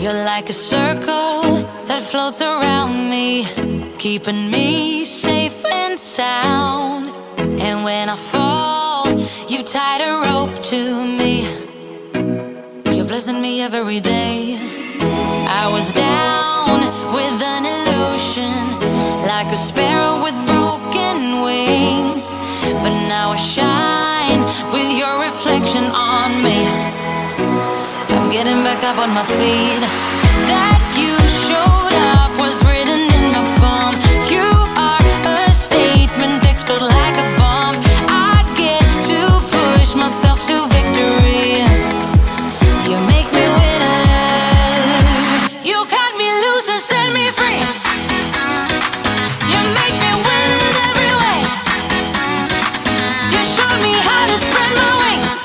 You're like a circle that floats around me, keeping me safe and sound. And when I fall, you tied a rope to me. You're blessing me every day. I was down with an illusion, like a sparrow with broken wings. But now I shine with your reflection on me. I'm getting back up on my feet. That you showed up was written in my palm. You are a statement, explode like a bomb. I get to push myself to victory. You make me winner. You cut me loose and set me free. You make me win in every way. You showed me how to spread my wings.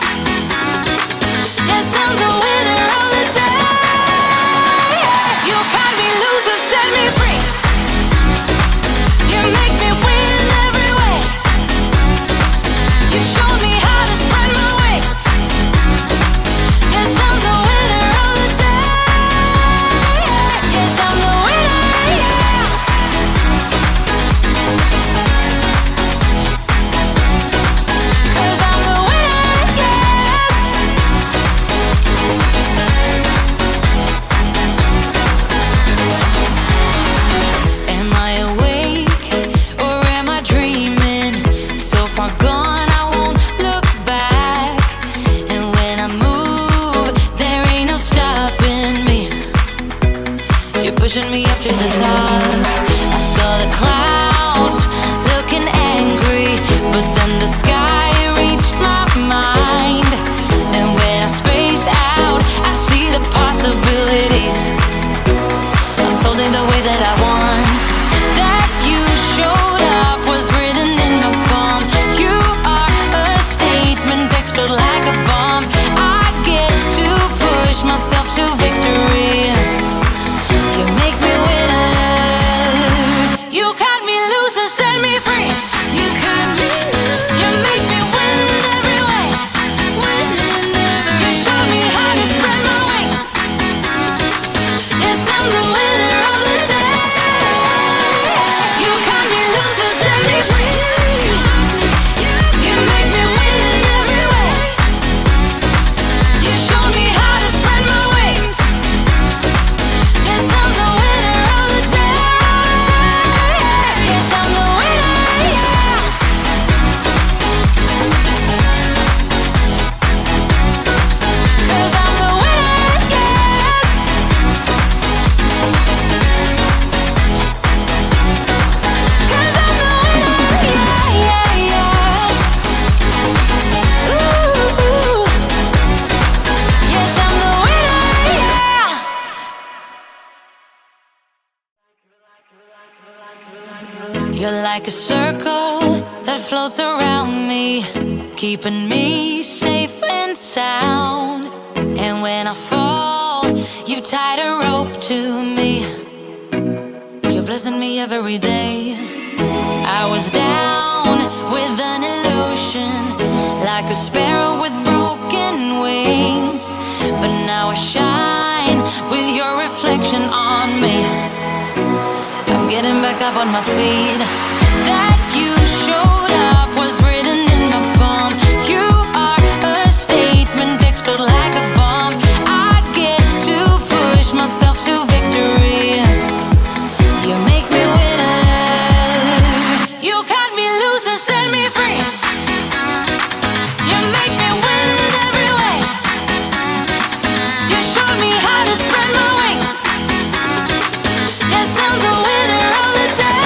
Yes, I'm the winner of the day. You cut me loose and set me free. You make me win in every way. You showed me how to spread my wings. Yes, I'm the winner of the day. Yes, I'm the winner, yeah. 'Cause I'm the winner, yes. Am I awake or am I dreaming? So far gone, I won't look back. And when I move, there ain't no stopping me. You're pushing me up to the top. I saw the clouds looking angry, but then the sky reached my mind. And when I space out, I see the possibilities unfolding the way that I want. That you showed up was written in my palm. You are a statement, explode like a bomb. I get to push myself to victory. You make me winner. You cut me loose and set me free. You cut me loose. You make me win in every way. Win in every way. You show me how to spread my wings. Yes, I'm the winner of the day. You cut me loose and set me free. You make me win in every way. You show me how to spread my wings. Yes, I'm the winner of the day. Yes, I'm the winner, yeah. 'Cause I'm the winner, yes. 'Cause I'm the winner, yeah, yeah, yeah. Ooh, yes, I'm the winner, yeah. You're like a circle that floats around me, keeping me safe and sound. And when I fall, you tied a rope to me. You're blessing me every day. I was down with an illusion, like a sparrow with broken wings. But now I shine with your reflection on me. I'm getting back up on my feet. That you showed up was written in my palm. You are a statement, explode like a bomb. I get to push myself to victory. You make me winner. You cut me loose and set me free. You make me win in every way. You showed me how to spread my wings. Yes, I'm the winner of the day.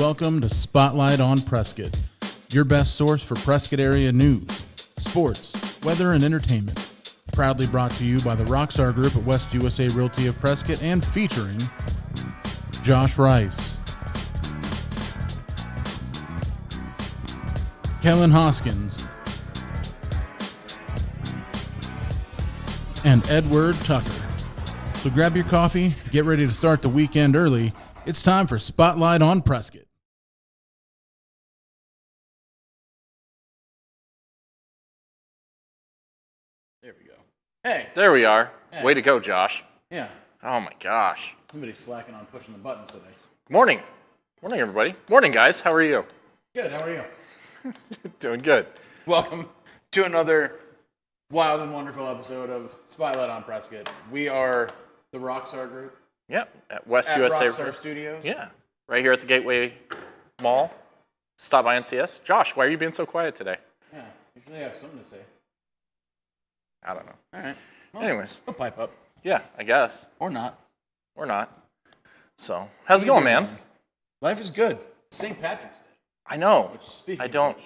Welcome to Spotlight on Prescott, your best source for Prescott area news, sports, weather, and entertainment. Proudly brought to you by the Rockstar Group at West USA Realty of Prescott and featuring Josh Rice, Kellen Hoskins, and Edward Tucker. So grab your coffee, get ready to start the weekend early. It's time for Spotlight on Prescott. There we go. Hey. There we are. Hey. Way to go, Josh. Yeah. Oh my gosh. Somebody's slacking on pushing the buttons today. Morning. Morning, everybody. Morning, guys. How are you? Good. How are you? Doing good. Welcome to another wild and wonderful episode of Spotlight on Prescott. We are the Rockstar Group. Yep. At West At USA. Rockstar Studios. Yeah. Right here at the Gateway Mall. Stop by NCS. Josh, why are you being so quiet today? Yeah. Usually I have something to say. I don't know. All right. Well, Anyways. I'll pipe up. Yeah, I guess. Or not. Or not. So, how's it going, man? Life is good. St. Patrick's Day. I know. Speaking I don't. of which,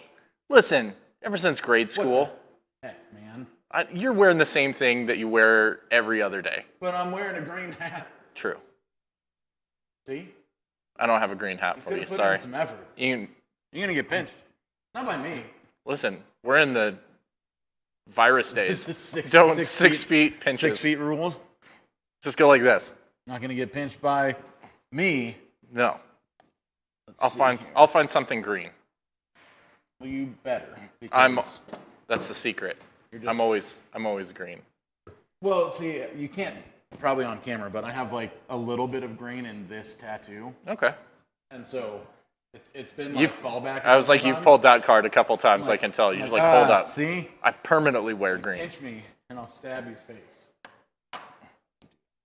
Listen, ever since grade school, what the heck, man? you're wearing the same thing that you wear every other day. But I'm wearing a green hat. True. See? I don't have a green hat for Could you. have put Sorry. in some effort. You You're gonna get pinched. Not by me. Listen, we're in the virus days. It's Six feet pinches. 6 feet rules. Just go like this. Not gonna get pinched by me. No. Let's see. I'll find something green. Well, you better. That's the secret. You're just- I'm always green. Well, see, you can't probably on camera, but I have like a little bit of green in this tattoo, Okay. and so it's been my You've fallback. I was like, you've pulled that card a couple times, like- I can tell. You just like, pulled up. See? I permanently wear green. Pinch me, and I'll stab your face.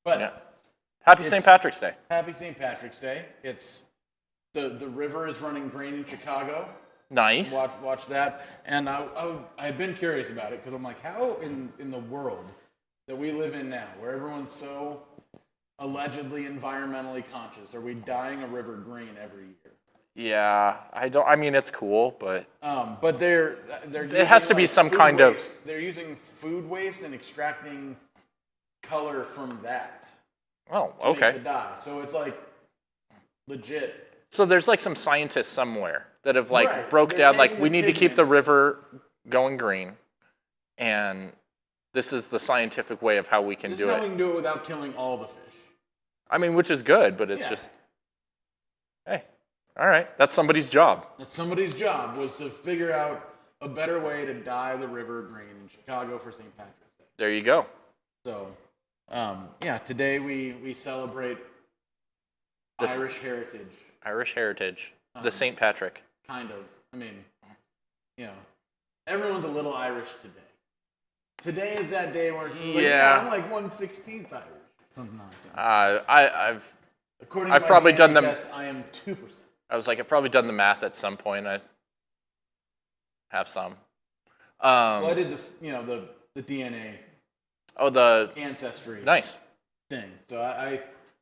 But Yeah. Happy St. Patrick's Day. happy St. Patrick's Day. It's the river is running green in Chicago. Nice. Watch that. And I had been curious about it because I'm like, how in the world that we live in now, where everyone's so allegedly environmentally conscious, are we dyeing a river green every year? Yeah. I mean, it's cool, but But they're it has to be some food kind of. waste. They're using food waste and extracting color from that Oh, to make the okay. dye. So it's like legit. So there's like some scientists somewhere that have like Right. broke They're down like taking we the need to keep the pigments. river going green, and this is the scientific way of how we can This do is how it. we can do it without killing all the fish. I mean, which is good, but it's Yeah. just, hey, all right, that's somebody's job. That somebody's job was to figure out a better way to dye the river green in Chicago for St. Patrick's Day. There you go. So, yeah, today we celebrate This- Irish heritage, Irish heritage, the St. Patrick. kind of. I mean, you know, everyone's a little Irish today. Today is that day where it's like, Yeah. I'm like 1/16 Irish. Some nonsense. I've According to my probably done DNA them- test, I am 2%. I was like, I've probably done the math at some point. I have some. Well, I did this, the DNA Oh, the ancestry nice. thing. So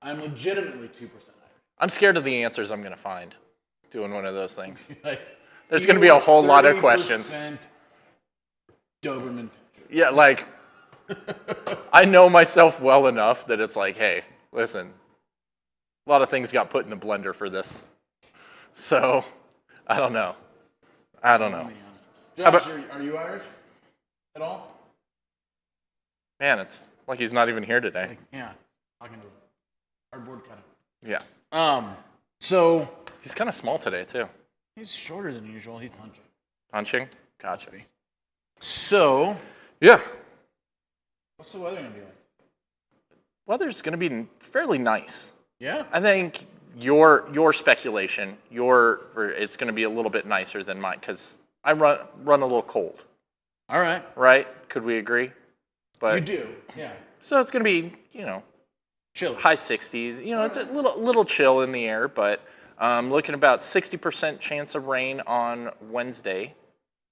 I'm legitimately 2% Irish. I'm scared of the answers I'm gonna find doing one of those things. Like, There's you gonna be a want whole lot of 30% questions. Doberman. Yeah, like I know myself well enough that it's like, hey, listen, a lot of things got put in the blender for this. So, I don't know. Man. How Josh, about- are you Irish at all? Man, it's like he's not even here today. Like, yeah, talking to cardboard kind of. Yeah. So He's kind of small today, too. he's shorter than usual. He's hunching. Punching? Gotcha. So Yeah. what's the weather gonna be like? Weather's going to be fairly nice. Yeah. I think your speculation, it's going to be a little bit nicer than mine because I run a little cold, All right. right? Could we agree? But You do. Yeah. so it's going to be, Chill. high 60s. It's a little chill in the air, but looking about 60% chance of rain on Wednesday.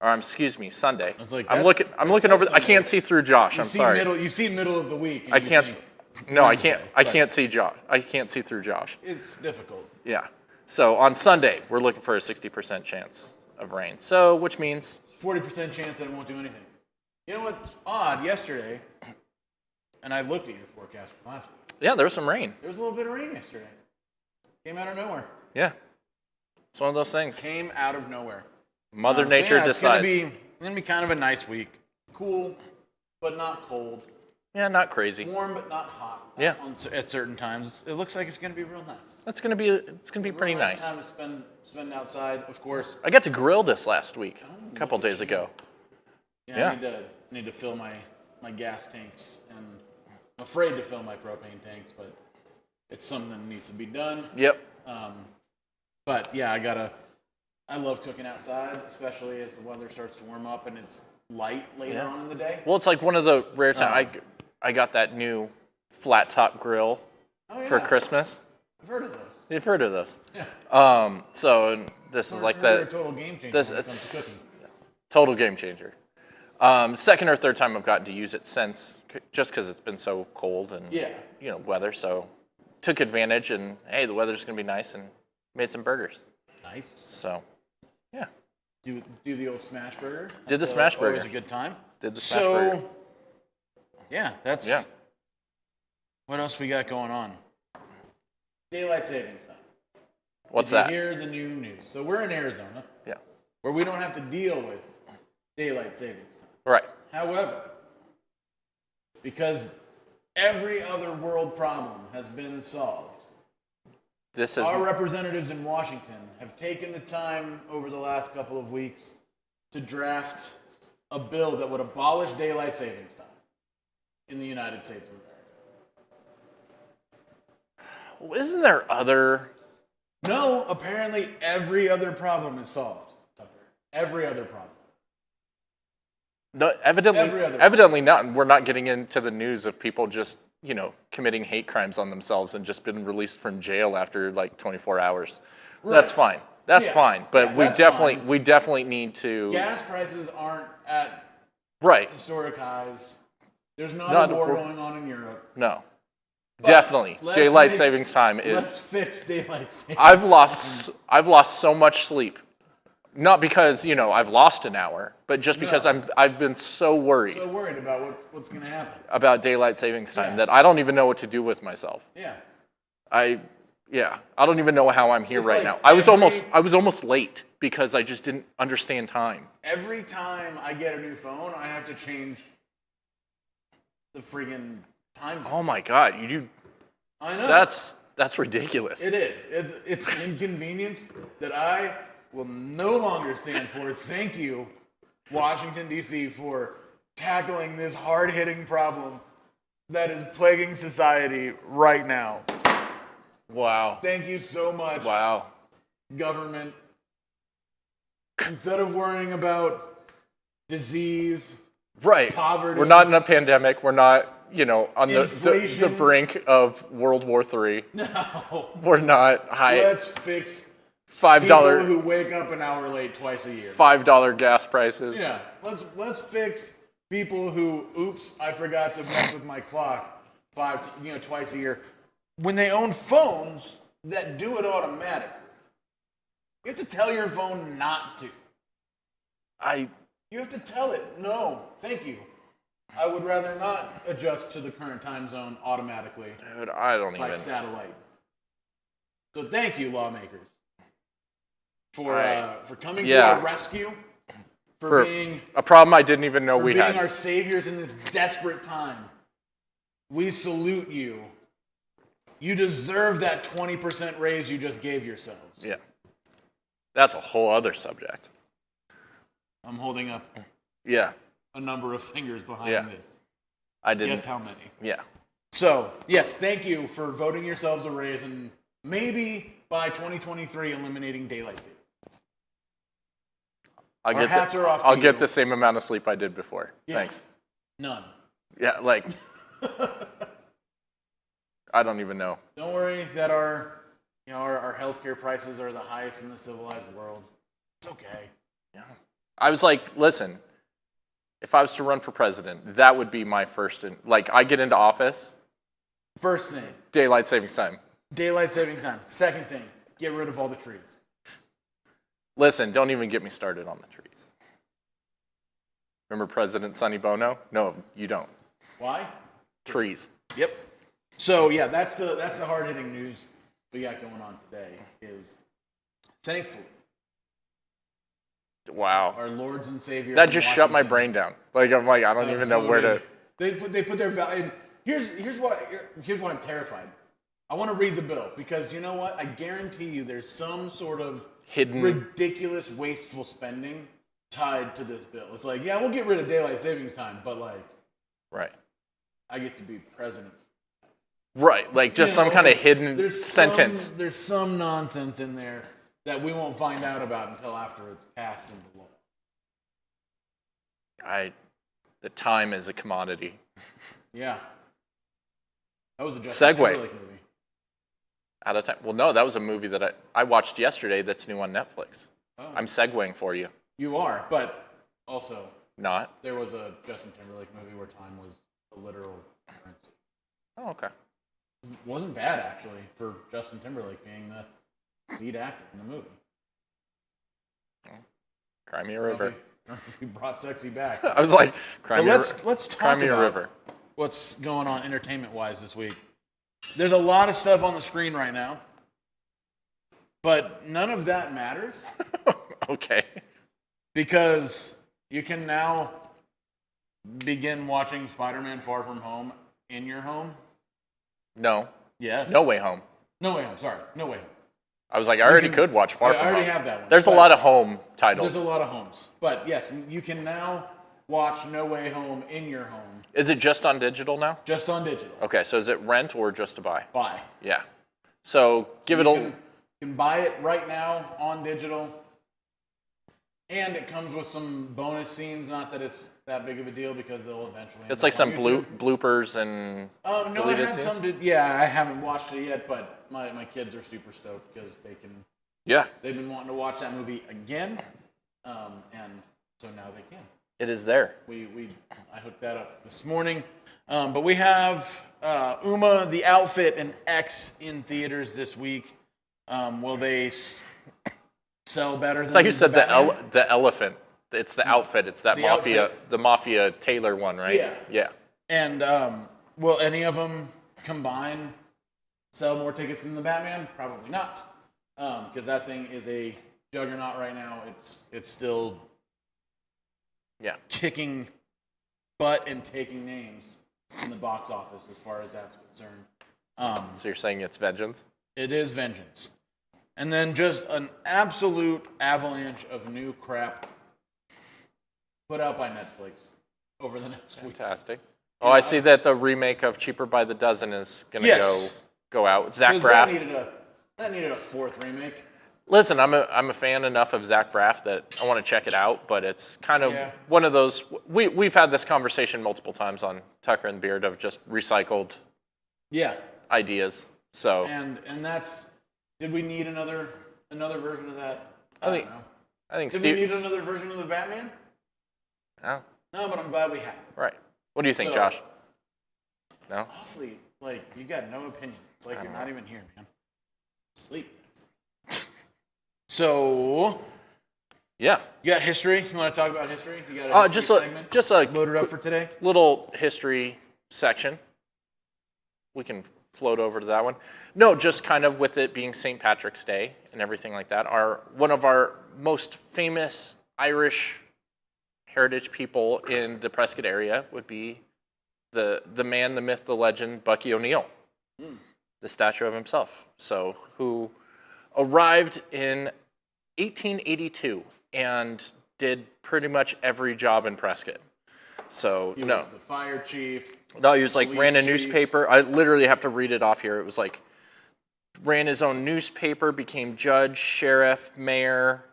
Or excuse me, Sunday. was like, I'm that- looking that over. says I can't see through Josh. I'm sorry. You see middle of the week. And I you can't. think, No, I Wednesday, can't. I but can't see Josh. I can't see through Josh. It's difficult. Yeah. So on Sunday, we're looking for a 60% chance of rain. So, which means 40% chance that it won't do anything. You know what's odd? Yesterday, and I looked at your forecast from last week. yeah, there was some rain. There was a little bit of rain yesterday. Came out of nowhere. Yeah, it's one of those things. Came out of nowhere. Mother Nature decides. It's gonna be kind of a nice week. Cool, but not cold. Yeah, not crazy. Warm, but not hot. Yeah. At certain times, it looks like it's gonna be real nice. It's gonna be pretty nice. Time to spend outside, of course. I got to grill this last week, a couple days ago. Yeah. I need to fill my gas tanks, and I'm afraid to fill my propane tanks, but it's something that needs to be done. Yep. But yeah, I love cooking outside, especially as the weather starts to warm up and it's light later on in the day. Well, it's like one of the rare times I got that new flat top grill for Christmas. I've heard of those. You've heard of this. Yeah. So this is like They're that. a total game changer. This when it comes to it's cooking. total game changer. Second or third time I've gotten to use it since, just because it's been so cold and weather. So took advantage, and hey, the weather's gonna be nice, and made some burgers. Nice. So yeah. Do the old smash burger. Did the smash burger. Always a good time. Did the smash burger. Yeah, that's. Yeah. What else we got going on? Daylight savings time. What's Did that? you hear the new news? So we're in Arizona, Yeah. where we don't have to deal with daylight savings time. Right. However, because every other world problem has been solved, This is our representatives in Washington have taken the time over the last couple of weeks to draft a bill that would abolish daylight savings time in the United States of America. Isn't there other? No, apparently every other problem is solved. Every other problem. Evidently not. We're not getting into the news of people just, committing hate crimes on themselves and just been released from jail after like 24 hours. Right. That's fine. That's fine. But we definitely need to. Gas prices aren't at right historic highs. There's not a war going on in Europe. No. But definitely. Daylight savings time is. Let's fix daylight savings. I've lost so much sleep. Not because, I've lost an hour, but just because I've been so worried. So worried about what's going to happen. About daylight savings time that I don't even know what to do with myself. Yeah. I don't even know how I'm here right now. I was almost late because I just didn't understand time. Every time I get a new phone, I have to change the friggin' time zone. Oh my God, you do. I know. That's ridiculous. It is. It's an inconvenience that I will no longer stand for. Thank you, Washington, D.C., for tackling this hard-hitting problem that is plaguing society right now. Wow. Thank you so much. Wow. Government. Instead of worrying about disease, right, poverty. We're not in a pandemic. We're not, on inflation. the brink of World War III. No. We're not high. Let's fix $5 people who wake up an hour late twice a year. $5 gas prices. Yeah. Let's fix people who, oops, I forgot to mess with my clock twice a year. When they own phones that do it automatically. You have to tell your phone not to. You have to tell it, no, thank you. I would rather not adjust to the current time zone automatically. Dude, I don't by even. satellite. So thank you, lawmakers, for coming to our rescue, for being a problem I didn't even know we being had. our saviors in this desperate time. We salute you. You deserve that 20% raise you just gave yourselves. Yeah. That's a whole other subject. I'm holding up a number of fingers behind this. I didn't. Guess how many? Yeah. So, yes, thank you for voting yourselves a raise and maybe by 2023 eliminating daylight savings. I'll get the same amount of sleep I did before. Yeah. Thanks. None. Yeah, I don't even know. Don't worry that our healthcare prices are the highest in the civilized world. It's okay. Yeah. I was like, listen, if I was to run for president, that would be my first. I get into office. First thing. Daylight savings time. Daylight savings time. Second thing. get rid of all the trees. Listen, don't even get me started on the trees. Remember President Sonny Bono? No, you don't. Why? Trees. Yep. So yeah, that's the hard-hitting news we got going on today. Is thankfully Wow. our Lords and Saviors. That just shut my brain down. Like I'm like I don't even know where to. They put their value. Here's why I'm terrified. I want to read the bill because you know what? I guarantee you there's some sort of Hidden ridiculous wasteful spending tied to this bill. It's like, yeah, we'll get rid of daylight savings time, but like, right. I get to be president. Right, like just some kind of hidden sentence. There's some nonsense in there that we won't find out about until after it's passed into law. The time is a commodity. Yeah. That was a Justin Timberlake movie. Out of time. Well, no, that was a movie that I watched yesterday that's new on Netflix. Oh. I'm segueing for you. You are, but also Not? there was a Justin Timberlake movie where time was a literal currency. Oh, okay. It wasn't bad, actually, for Justin Timberlake being the lead actor in the movie. Cry me a river. We brought sexy back. I was like, let's talk cry me a about river. What's going on entertainment-wise this week. There's a lot of stuff on the screen right now, but none of that matters. Okay. Because you can now begin watching Spider-Man Far From Home in your home. No. Yes. No Way Home. No Way Home, sorry. No Way Home. I was like, I already could watch Far From Home. I already have that one. There's a lot of home titles. There's a lot of homes. But yes, you can now watch No Way Home in your home. Is it just on digital now? Just on digital. Okay, so is it rent or just to buy? Buy. Yeah. So give it a... You can buy it right now on digital. And it comes with some bonus scenes. Not that it's that big of a deal because they'll eventually... It's like some bloopers and... no, it had some... Yeah, I haven't watched it yet, but my kids are super stoked because they can... Yeah. They've been wanting to watch that movie again, and so now they can. It is there. I hooked that up this morning. But we have Uma, the Outfit, and X in theaters this week. Will they sell better than I thought you said Batman? the elephant. It's the outfit. It's that the Mafia Taylor one, right? Yeah. Yeah. And will any of them combined sell more tickets than the Batman? Probably not. Because that thing is a juggernaut right now. It's still kicking butt and taking names in the box office as far as that's concerned. So you're saying it's vengeance? It is vengeance. And then just an absolute avalanche of new crap put out by Netflix over the next week. Fantastic. Oh, I see that the remake of Cheaper by the Dozen is going to go out. Zach Braff. That needed a fourth remake. Listen, I'm a fan enough of Zach Braff that I want to check it out, but it's kind of one of those. We've had this conversation multiple times on Tucker and Beard of just recycled ideas. So and that's, did we need another version of that? I think did Steve. we need another version of the Batman? No. No, but I'm glad we have. Right. What do you think, Josh? No. Awfully, like you got no opinion. It's like you're not even here, man. Sleep. So, yeah, you got history. You want to talk about history? You got a segment loaded up for today. Little history section. We can float over to that one. No, just kind of with it being St. Patrick's Day and everything like that. One of our most famous Irish heritage people in the Prescott area would be the man, the myth, the legend, Bucky O'Neill, the statue of himself. So who arrived in 1882 and did pretty much every job in Prescott. So he was the fire chief. No, he was like ran a newspaper. I literally have to read it off here. It was like ran his own newspaper, became judge, sheriff, mayor,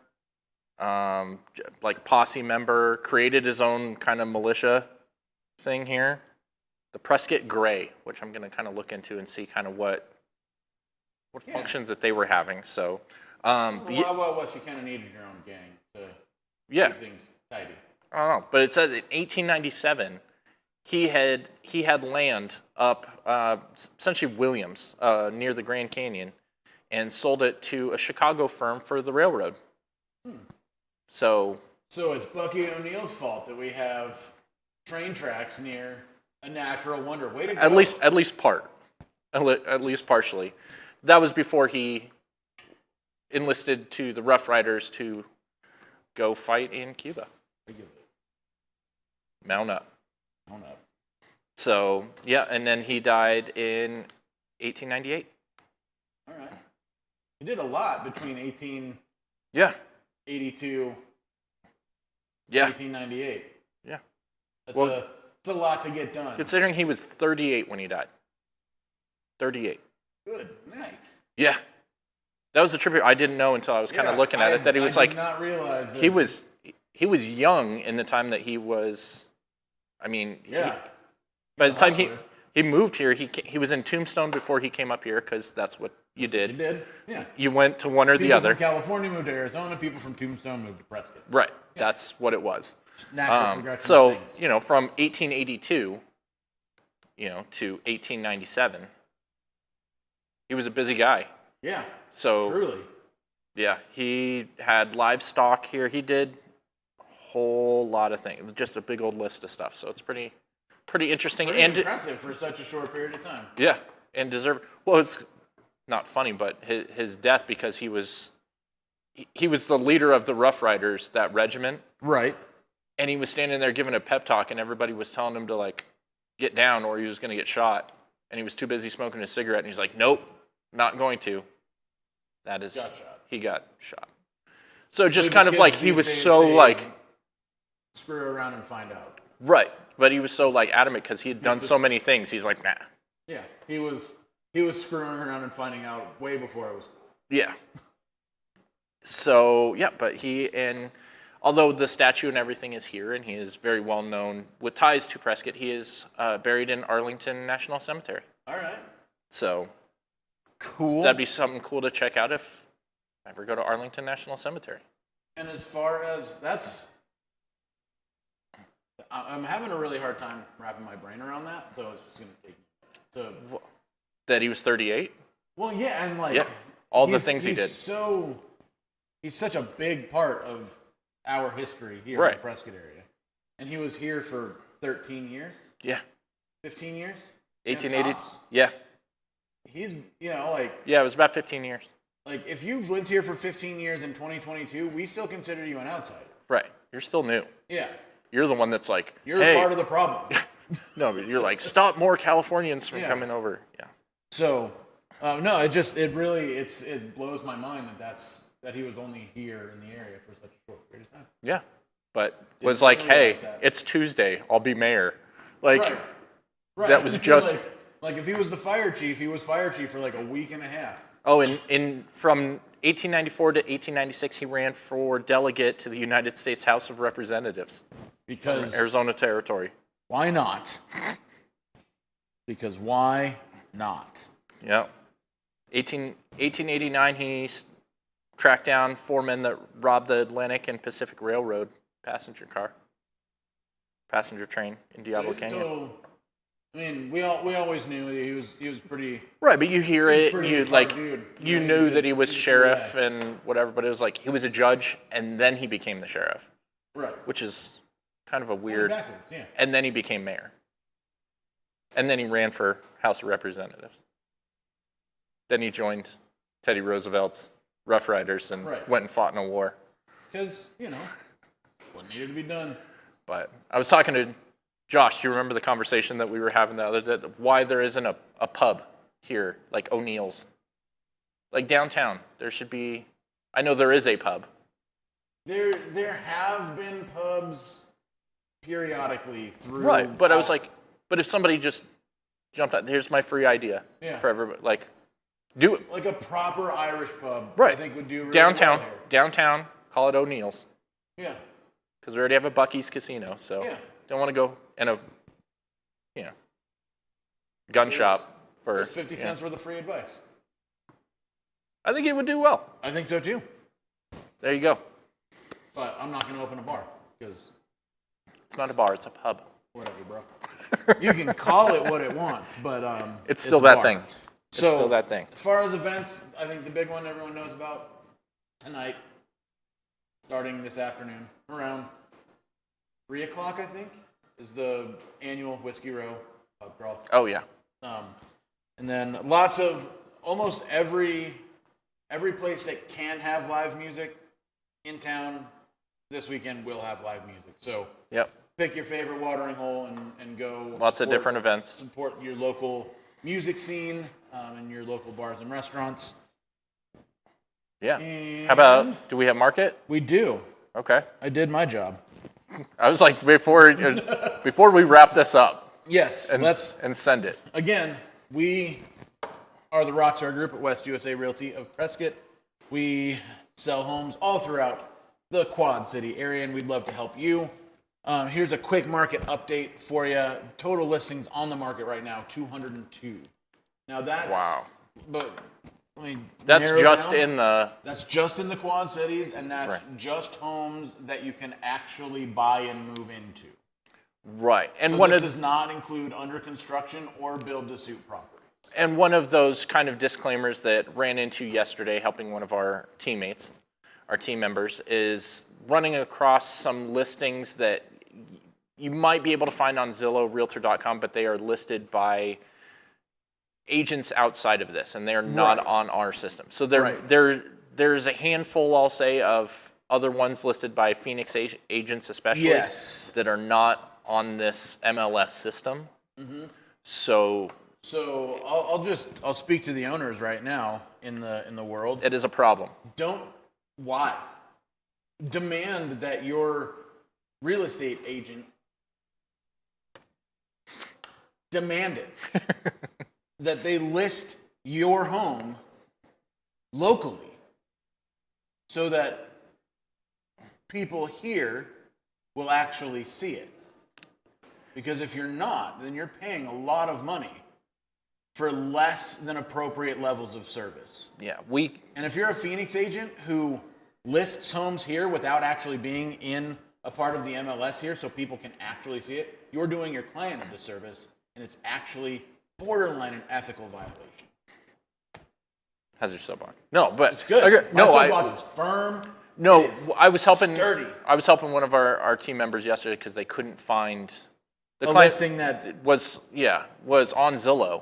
like posse member, created his own kind of militia thing here. The Prescott Gray, which I'm going to kind of look into and see kind of what functions that they were having. So, what you kind of needed your own gang to keep things tidy. I don't know, but it says in 1897 he had land up essentially Williams near the Grand Canyon, and sold it to a Chicago firm for the railroad. So it's Bucky O'Neill's fault that we have train tracks near a natural wonder. Way to go. at least partially. That was before he enlisted to the Rough Riders to go fight in Cuba. Mount up. So, yeah, and then he died in 1898. All right. He did a lot between 1882 Yeah. 1898. Yeah. It's a lot to get done. Considering he was 38 when he died. 38. Good night. Yeah. That was a tribute I didn't know until I was kind of looking at it, that he was I did not realize that. he was young in the time that he was, I mean, Yeah. by the time hustler. he moved here, he was in Tombstone before he came up here, because that's what you did. You did? Yeah. You went to one or the People other. from California moved to Arizona. People from Tombstone moved to Prescott. Right. That's what it was. Natural progression of So, things. from 1882, to 1897, he was a busy guy. Yeah. So, Truly. yeah, he had livestock here. He did a whole lot of things, just a big old list of stuff. So it's pretty interesting. Pretty and impressive for such a short period of time. Yeah, and deserved. Well, it's not funny, but his death, because he was the leader of the Rough Riders, that regiment, Right. and he was standing there giving a pep talk, and everybody was telling him to get down or he was going to get shot, and he was too busy smoking a cigarette, and he's like, nope, not going to. That is, Got shot. he got shot. So just the kind of kids he was these days so say, screw around and find out. right, but he was so adamant because he had done so this- many things. He's like, nah. Yeah. He was screwing around and finding out way before it was. Yeah. So, yeah, but although the statue and everything is here, and he is very well known with ties to Prescott, he is buried in Arlington National Cemetery. All right. So, Cool. that'd be something cool to check out if I ever go to Arlington National Cemetery. And as far as I'm having a really hard time wrapping my brain around that, so it's just going to take me. So, That he was 38? well, yeah, and Yeah. All the he's- things he did. He's such a big part of our history here in Right. the Prescott area. And he was here for 13 years, Yeah. 15 years? 1880. Tops. Yeah. He's, Yeah, it was about 15 years. if you've lived here for 15 years in 2022, we still consider you an outsider. Right. You're still new. Yeah. You're the one that's like, You're hey. part of the problem. No, but you're like, stop more Californians from Yeah. coming over. Yeah. So, no, it blows my mind that he was only here in the area for such a short period of time. Yeah. But was Didn't like, hey, realize that. it's Tuesday. I'll be mayor. Like, Right. that was just. like if he was the fire chief, he was fire chief for a week and a half. Oh, and from 1894 to 1896, he ran for delegate to the United States House of Representatives, Because Arizona Territory. why not? Because why not? Yeah. 1889, he tracked down 4 men that robbed the Atlantic and Pacific Railroad passenger train in Diablo So he's a Canyon. total- I mean, we always knew he was pretty. Right, but you hear He's it, pretty you smart dude. you Yeah, knew he's a that good- he was he's a cool sheriff guy. and whatever, but it was like he was a judge and then he became the sheriff, Right. which is kind of a Going weird. backwards, yeah. And then he became mayor. And then he ran for House of Representatives. Then he joined Teddy Roosevelt's Rough Riders and Right. went and fought in a war. Because what needed to be done. But I was talking to Josh. Do you remember the conversation that we were having the other day? Why there isn't a pub here, like O'Neill's? Like downtown, there should be. I know there is a pub. There have been pubs periodically through. Right, but I was like, but if somebody just jumped out, here's my free idea Yeah. for everybody. Like, do it. like a proper Irish pub. Right. I think would do really Downtown, well here. downtown, call it O'Neill's. Yeah. Because we already have a Bucky's casino, so Yeah. don't want to go in a, gun shop for. It's 50 cents worth of free advice. I think it would do well. I think so too. There you go. But I'm not going to open a bar because It's not a bar; it's a pub. whatever, bro. You can call it what it wants, but It's still that thing. It's still that thing. As far as events, I think the big one everyone knows about tonight, starting this afternoon, around 3 o'clock, I think, is the annual Whiskey Row pub crawl. Oh, yeah. And then lots of, almost every place that can have live music in town this weekend will have live music. So pick your favorite watering hole and go. Lots of different events. Support your local music scene and your local bars and restaurants. Yeah. And how about, do we have market? We do. Okay. I did my job. I was like, before we wrap this up. Yes. And send it. Again, we are the Rockstar Group at West USA Realty of Prescott. We sell homes all throughout the Quad City area, and we'd love to help you. Here's a quick market update for you. Total listings on the market right now, 202. Now that's but let me that's narrow just down. in the That's just in the Quad Cities, and that's just homes that you can actually buy and move into. right. And So this does not include under construction or build to suit properties. And one of those kind of disclaimers that ran into yesterday, helping one of our teammates, our team members, is running across some listings that you might be able to find on Zillow, Realtor.com, but they are listed by agents outside of this, and they are not on our system. So there's a handful, I'll say, of other ones listed by Phoenix agents, especially, that are not on this MLS system. Mm-hmm. So I'll speak to the owners right now in the world. It is a problem. Why? Demand that your real estate agent demand it. That they list your home locally so that people here will actually see it. Because if you're not, then you're paying a lot of money for less than appropriate levels of service. Yeah, And if you're a Phoenix agent who lists homes here without actually being in a part of the MLS here so people can actually see it, you're doing your client a disservice, and it's actually borderline an ethical violation. How's your soapbox? No, but it's good. Okay, My soapbox is firm. No, I was helping. Sturdy. I was helping one of our team members yesterday because they couldn't find the a client listing that was on Zillow,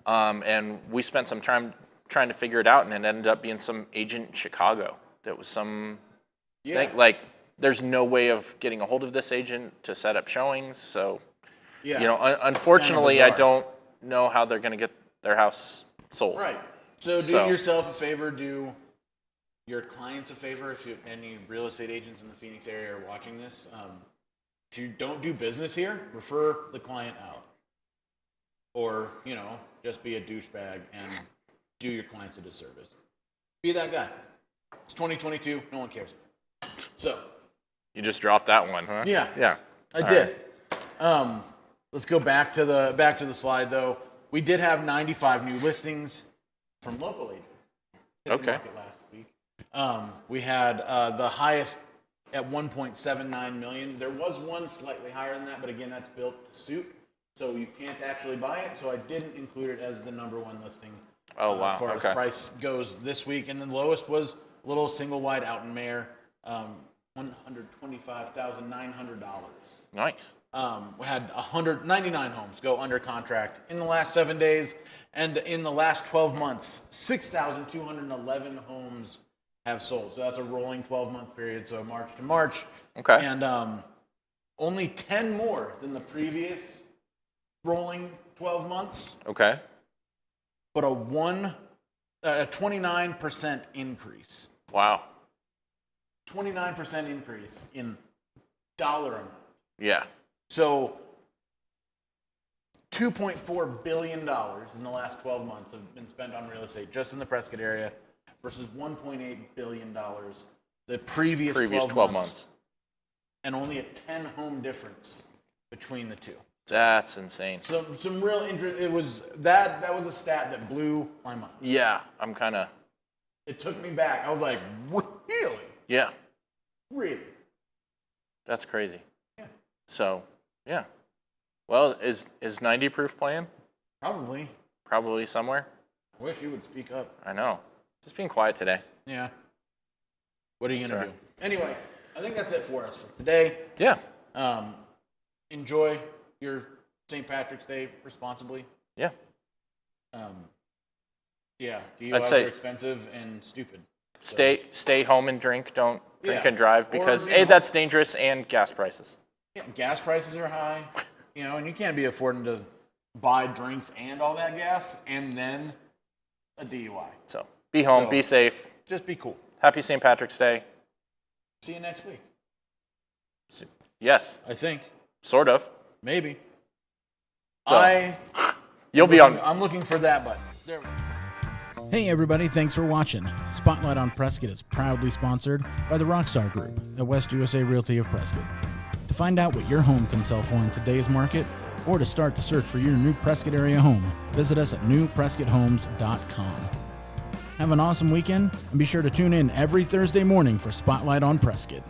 and we spent some time trying to figure it out, and it ended up being some agent in Chicago. That was some thing, like there's no way of getting a hold of this agent to set up showings. So, unfortunately, I don't know how they're going to get their house sold. Right. So do yourself a favor, do your clients a favor, if any real estate agents in the Phoenix area are watching this. If you don't do business here, refer the client out. Or, just be a douchebag and do your clients a disservice. Be that guy. It's 2022, no one cares. So. You just dropped that one, huh? Yeah. Yeah. I did. Right. Let's go back to the slide though. We did have 95 new listings from local agents. Hit the market last week. We had the highest at 1.79 million. There was one slightly higher than that, but again, that's built to suit, so you can't actually buy it. So I didn't include it as the number one listing. As far as price goes this week, and the lowest was a little single wide out in Mare, $125,900. Nice. We had 199 homes go under contract in the last 7 days, and in the last 12 months, 6,211 homes have sold. So that's a rolling 12-month period, so March to March. Okay. And only 10 more than the previous rolling 12 months. Okay. But a 29% increase. Wow. 29% increase in dollar amount. Yeah. So $2.4 billion in the last 12 months have been spent on real estate just in the Prescott area versus $1.8 billion the previous 12 months. And only a 10 home difference between the two. That's insane. So some real interest. It was that was a stat that blew my mind. Yeah, I'm kind of. It took me back. I was like, really? Yeah. Really? That's crazy. Yeah. So, yeah. Well, is 90 proof playing? Probably. Probably somewhere. I wish you would speak up. I know. Just being quiet today. Yeah. What are you going to do? Anyway, I think that's it for us for today. Yeah. Enjoy your St. Patrick's Day responsibly. Yeah. Yeah. I'd DUIs say are expensive and stupid. Stay home and drink. Don't drink Yeah. and drive because, Or, you know, that's dangerous, and gas prices. Yeah, gas prices are high, and you can't be affording to buy drinks and all that gas and then a DUI. So be home, be safe. Just be cool. Happy St. Patrick's Day. See you next week. Yes. I think. Sort of. Maybe. So, you'll be on. I'm looking for that button. There we go. Hey everybody, thanks for watching. Spotlight on Prescott is proudly sponsored by the Rockstar Group at West USA Realty of Prescott. To find out what your home can sell for in today's market, or to start the search for your new Prescott area home, visit us at newprescotthomes.com. Have an awesome weekend, and be sure to tune in every Thursday morning for Spotlight on Prescott.